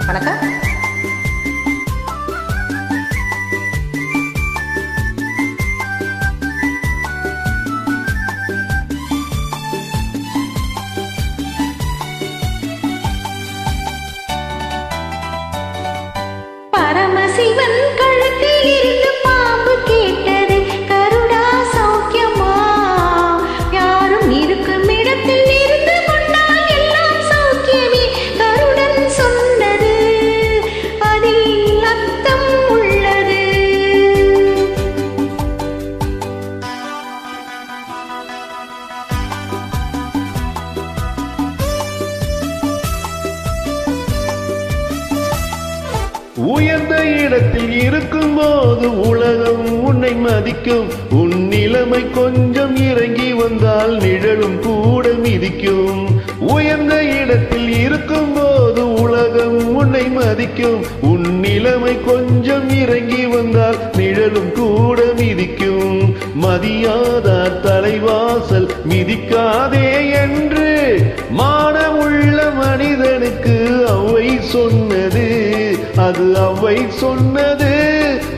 வணக்கம். பரமசிவன் கழுத்தில் இருந்து பாம்பு கேட்டது, கருடா சௌக்கியமா? யாரும் இருக்கும் இடத்தில் இருந்து கொண்டால் எல்லாம் சௌக்கியமே. கருடன் சொன்னது அதில் அர்த்தம் உள்ளது. உயர்ந்த இடத்தில் இருக்கும் போது உலகம் உன்னை மதிக்கும். உன் நிலைமை கொஞ்சம் இறங்கி வந்தால் நிழலும் கூட மிதிக்கும். உயர்ந்த இடத்தில் இருக்கும் போது உலகம் உன்னை மதிக்கும். உன் நிலைமை கொஞ்சம் இறங்கி வந்தால் நிழலும் கூட மிதிக்கும். மதியாதார் தலைவாசல் மிதிக்காதே என்று மானமுள்ள மனிதனுக்கு அவை சொன்னது. அது அவை சொன்னது,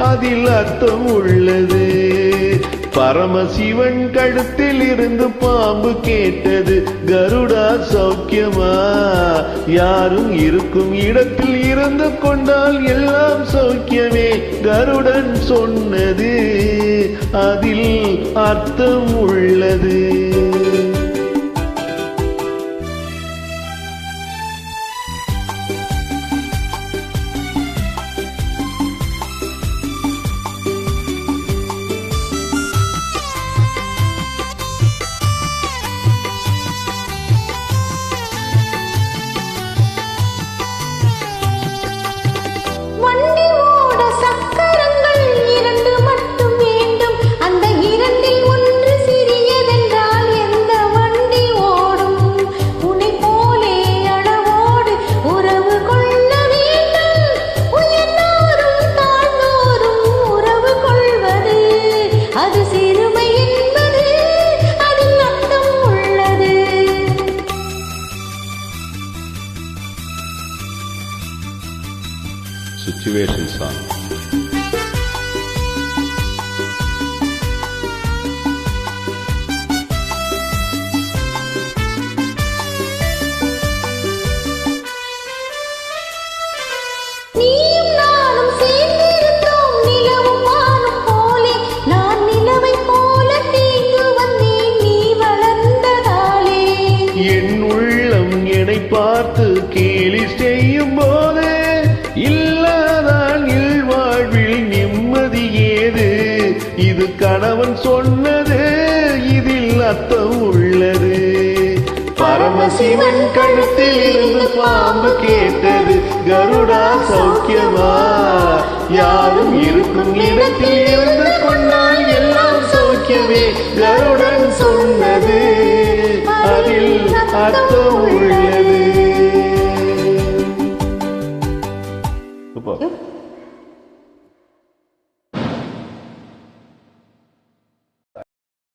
அதில் அர்த்தம் உள்ளது. பரமசிவன் கழுத்தில் இருந்து பாம்பு கேட்டது, கருடா சௌக்கியமா? யாரும் இருக்கும் இடத்தில் இருந்து கொண்டால் எல்லாம் சௌக்கியமே. கருடன் சொன்னது அதில் அர்த்தம் உள்ளது. வண்டி ஓட சக்கரங்கள் இரண்டு மட்டும் வேண்டும். அந்த இரண்டில் ஒன்று சிறியதென்றால் எந்த வண்டி ஓடும்? உன்னை போலே அளவோடு உறவு கொள்ள வேண்டும். உயர்ந்தோரும் தாழ்ந்தோரும் உறவு கொள்வது அது சிறுமை என்பது அதில் அர்த்தம் உள்ளது. Situation song. நீயும் நானும் சேர்ந்திருந்தோம் நிலவும் வானும் போலே. நான் நிலவை போல தீங்கு வந்தேன் நீ வளர்ந்ததாலே. என் உள்ளம் என்னை பார்த்து கேலி செய்யும் போது இல்லாதான் இல்வாழ்வில் நிம்மதி ஏது? இது கணவன் சொன்னது, இதில் அர்த்தம் உள்ளது. பரமசிவன் கழுத்தில் இருந்து பாம்பு கேட்டது, கருடா சௌக்கியமா? யாரும் இருக்கும் இடத்தில் இருந்து கொண்டால் எல்லாம் சௌக்கியமே. கருடன் சொன்னது அதில் அர்த்தம் உள்ளது.